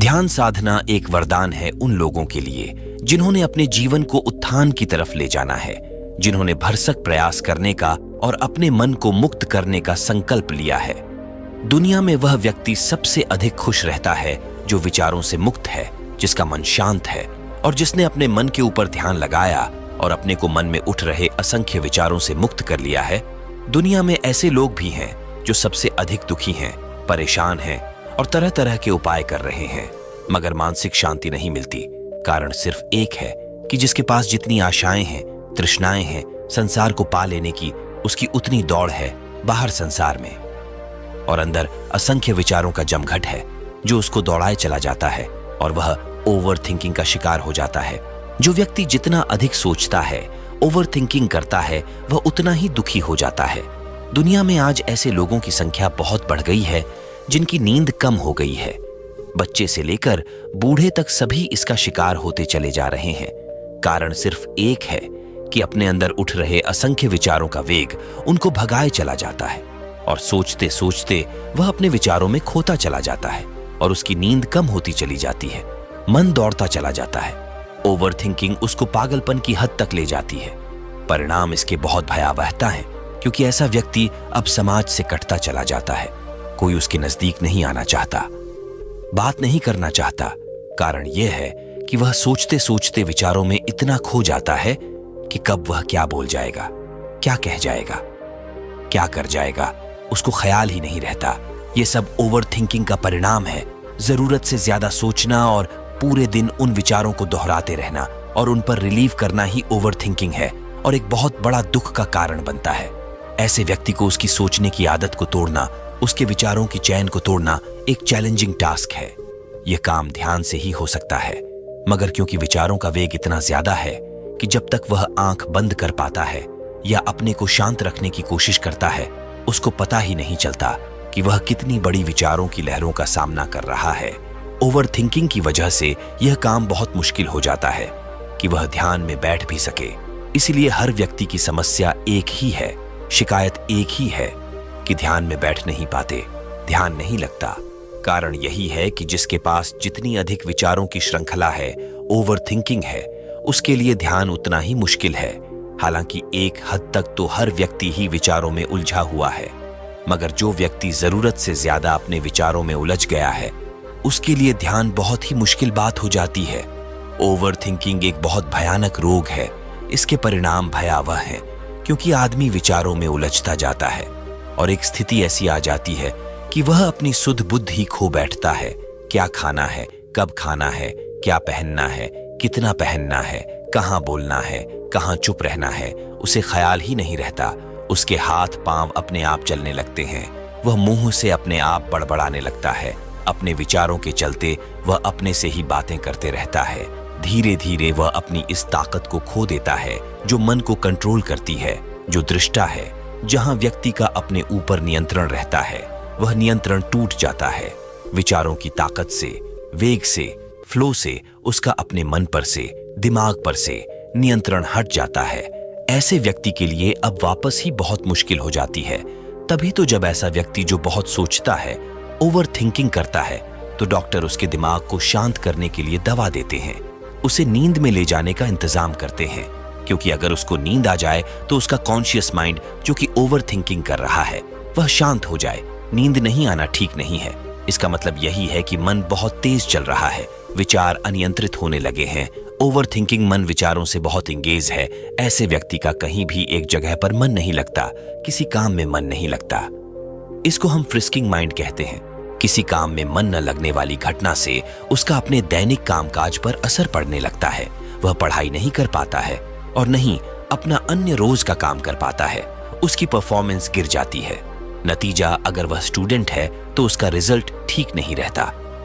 ध्यान साधना एक वरदान है उन लोगों के लिए जिन्होंने अपने जीवन को उत्थान की तरफ ले जाना है, जिन्होंने भरसक प्रयास करने का और अपने मन को मुक्त करने का संकल्प लिया है। दुनिया में वह व्यक्ति सबसे अधिक खुश रहता है जो विचारों से मुक्त है, जिसका मन शांत है और जिसने अपने मन के ऊपर ध्यान लगाया और अपने को मन में उठ रहे असंख्य विचारों से मुक्त कर लिया है। दुनिया में ऐसे लोग भी हैं जो सबसे अधिक दुखी हैं, परेशान हैं और तरह तरह के उपाय कर रहे हैं, मगर मानसिक शांति नहीं मिलती। कारण सिर्फ एक है कि जिसके पास जितनी आशाएं हैं, तृष्णाएं हैं संसार को पा लेने की, उसकी उतनी दौड़ है बाहर संसार में, और अंदर असंख्य विचारों का जमघट है जो उसको दौड़ाए चला जाता है और वह ओवर थिंकिंग का शिकार हो जाता है। जो व्यक्ति जितना अधिक सोचता है, ओवर थिंकिंग करता है, वह उतना ही दुखी हो जाता है। दुनिया में आज ऐसे लोगों की संख्या बहुत बढ़ गई है जिनकी नींद कम हो गई है। बच्चे से लेकर बूढ़े तक सभी इसका शिकार होते चले जा रहे हैं। कारण सिर्फ एक है कि अपने अंदर उठ रहे असंख्य विचारों का वेग उनको भगाए चला जाता है और सोचते सोचते वह अपने विचारों में खोता चला जाता है और उसकी नींद कम होती चली जाती है। मन दौड़ता चला जाता है। ओवर थिंकिंग उसको पागलपन की हद तक ले जाती है। परिणाम इसके बहुत भयावहता है, क्योंकि ऐसा व्यक्ति अब समाज से कटता चला जाता है। कोई उसके नजदीक नहीं आना चाहता, बात नहीं करना चाहता। कारण यह है कि वह सोचते सोचते विचारों में इतना खो जाता है कि कब वह क्या बोल जाएगा, क्या कह जाएगा, क्या कर जाएगा, उसको ख्याल ही नहीं रहता। यह सब ओवर थिंकिंग का परिणाम है। जरूरत से ज्यादा सोचना और पूरे दिन उन विचारों को दोहराते रहना और उन पर रिलीव करना ही ओवर थिंकिंग है और एक बहुत बड़ा दुख का कारण बनता है। ऐसे व्यक्ति को उसकी सोचने की आदत को तोड़ना, उसके विचारों की चैन को तोड़ना एक चैलेंजिंग टास्क है। यह काम ध्यान से ही हो सकता है, मगर क्योंकि विचारों का वेग इतना ज्यादा है कि जब तक वह आंख बंद कर पाता है या अपने को शांत रखने की कोशिश करता है, उसको पता ही नहीं चलता कि वह कितनी बड़ी विचारों की लहरों का सामना कर रहा है। ओवर थिंकिंग की वजह से यह काम बहुत मुश्किल हो जाता है कि वह ध्यान में बैठ भी सके। इसलिए हर व्यक्ति की समस्या एक ही है, शिकायत एक ही है कि ध्यान में बैठ नहीं पाते, ध्यान नहीं लगता। कारण यही है कि जिसके पास जितनी अधिक विचारों की श्रृंखला है, ओवर थिंकिंग है, उसके लिए ध्यान उतना ही मुश्किल है। हालांकि एक हद तक तो हर व्यक्ति ही विचारों में उलझा हुआ है, मगर जो व्यक्ति जरूरत से ज्यादा अपने विचारों में उलझ गया है, उसके लिए ध्यान बहुत ही मुश्किल बात हो जाती है। ओवर थिंकिंग एक बहुत भयानक रोग है। इसके परिणाम भयावह हैं, क्योंकि आदमी विचारों में उलझता जाता है और एक स्थिति ऐसी आ जाती है कि वह अपनी सुध बुद्धि ही खो बैठता है। क्या खाना है, कब खाना है, क्या पहनना है, कितना पहनना है, कहाँ बोलना है, कहाँ चुप रहना है, उसे ख्याल ही नहीं रहता। उसके हाथ पांव अपने आप चलने लगते हैं। वह मुंह से अपने आप बड़बड़ाने लगता है। अपने विचारों के चलते वह अपने से ही बातें करते रहता है। धीरे धीरे वह अपनी इस ताकत को खो देता है जो मन को कंट्रोल करती है, जो दृष्टा है। जहां व्यक्ति का अपने ऊपर नियंत्रण रहता है, वह नियंत्रण टूट जाता है। विचारों की ताकत से, वेग से, फ्लो से उसका अपने मन पर से, दिमाग पर से नियंत्रण हट जाता है। ऐसे व्यक्ति के लिए अब वापस ही बहुत मुश्किल हो जाती है। तभी तो जब ऐसा व्यक्ति जो बहुत सोचता है, ओवर थिंकिंग करता है, तो डॉक्टर उसके दिमाग को शांत करने के लिए दवा देते हैं, उसे नींद में ले जाने का इंतजाम करते हैं। क्योंकि अगर उसको नींद आ जाए तो उसका कॉन्शियस माइंड जो कि ओवर थिंकिंग कर रहा है, वह शांत हो जाए। नींद नहीं आना ठीक नहीं है। इसका मतलब यही है कि मन बहुत तेज चल रहा है, विचार अनियंत्रित होने लगे हैं। ओवर थिंकिंग मन विचारों से बहुत इंगेज है। ऐसे व्यक्ति का कहीं भी एक जगह पर मन नहीं लगता, किसी काम में मन नहीं लगता। इसको हम फ्रिस्किंग माइंड कहते हैं। किसी काम में मन न लगने वाली घटना से उसका अपने दैनिक कामकाज पर असर पड़ने लगता है। वह पढ़ाई नहीं कर पाता है और नहीं अपना अन्य रोज का काम कर पाता है। उसकी परफॉर्मेंस गिर जाती है। नतीजा, अगर वह स्टूडेंट है तो उसका रिजल्ट ठीक नहीं रहता।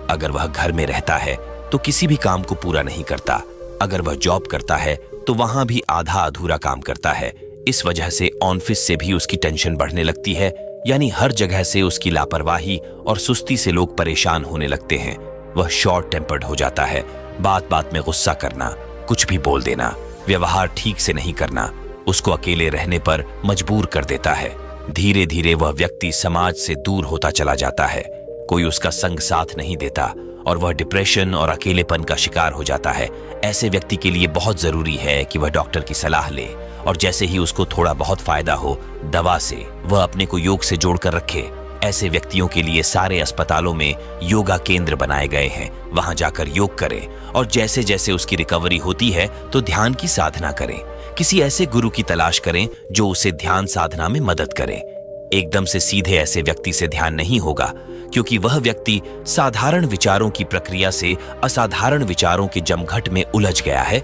अगर वह घर में रहता है तो किसी भी काम को पूरा नहीं करता। अगर वह जॉब करता है तो वहां भी आधा अधूरा काम करता है। इस वजह से ऑफिस से भी उसकी टेंशन बढ़ने लगती है। यानी हर जगह से उसकी लापरवाही और सुस्ती से लोग परेशान होने लगते हैं। वह शॉर्ट टेम्पर्ड हो जाता है। बात बात में गुस्सा करना, कुछ भी बोल देना, व्यवहार ठीक से नहीं करना उसको अकेले रहने पर मजबूर कर देता है। धीरे धीरे वह व्यक्ति समाज से दूर होता चला जाता है। कोई उसका संग साथ नहीं देता और वह डिप्रेशन और अकेलेपन का शिकार हो जाता है। ऐसे व्यक्ति के लिए बहुत जरूरी है कि वह डॉक्टर की सलाह ले और जैसे ही उसको थोड़ा बहुत फायदा हो दवा से, वह अपने को योग से जोड़कर रखे। ऐसे व्यक्तियों के लिए सारे अस्पतालों में योगा केंद्र बनाए गए हैं। वहां जाकर योग करें और जैसे जैसे उसकी रिकवरी होती है तो ध्यान की साधना करें। किसी ऐसे गुरु की तलाश करें जो उसे ध्यान साधना में मदद करे। एकदम से सीधे ऐसे व्यक्ति से ध्यान नहीं होगा, क्योंकि वह व्यक्ति साधारण विचारों की प्रक्रिया से असाधारण विचारों के जमघट में उलझ गया है,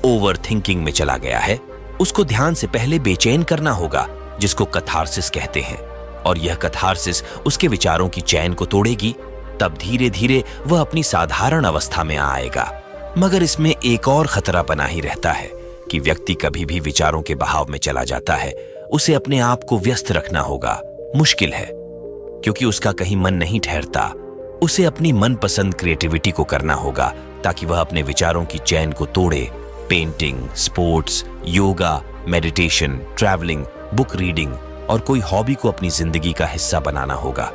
ओवर थिंकिंग में चला गया है। उसको ध्यान से पहले बेचैन करना होगा, जिसको कथारसिस कहते हैं, और यह कथारसिस उसके विचारों की चैन को तोड़ेगी। तब धीरे धीरे वह अपनी साधारण अवस्था में आएगा। मगर इसमें एक और खतरा बना ही रहता है कि व्यक्ति कभी भी विचारों के बहाव में चला जाता है। उसे अपने आप को व्यस्त रखना होगा। मुश्किल है, क्योंकि उसका कहीं मन नहीं ठहरता। उसे अपनी मनपसंद क्रिएटिविटी को करना होगा ताकि वह अपने विचारों की चैन को तोड़े। Painting, sports, yoga, meditation, travelling, book reading और कोई हॉबी को अपनी जिंदगी का हिस्सा बनाना होगा।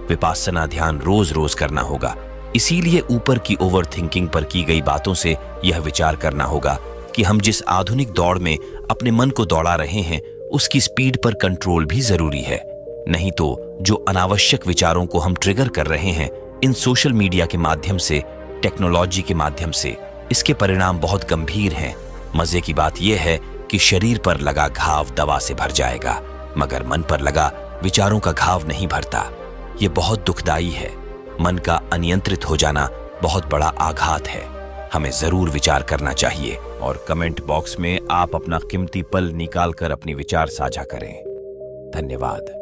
विपासना ध्यान रोज रोज करना होगा। इसीलिए ऊपर की ओवर थिंकिंग पर की गई बातों से यह विचार करना होगा कि हम जिस आधुनिक दौड़ में अपने मन को दौड़ा रहे हैं उसकी स्पीड पर कंट्रोल भी जरूरी है। नहीं तो जो अनावश्यक विचारों को हम ट्रिगर कर रहे हैं इन सोशल मीडिया के माध्यम से, टेक्नोलॉजी के माध्यम से, इसके परिणाम बहुत गंभीर हैं। मजे की बात यह है कि शरीर पर लगा घाव दवा से भर जाएगा, मगर मन पर लगा विचारों का घाव नहीं भरता। ये बहुत दुखदाई है। मन का अनियंत्रित हो जाना बहुत बड़ा आघात है। हमें जरूर विचार करना चाहिए और कमेंट बॉक्स में आप अपना कीमती पल निकालकर अपनी विचार साझा करें। धन्यवाद।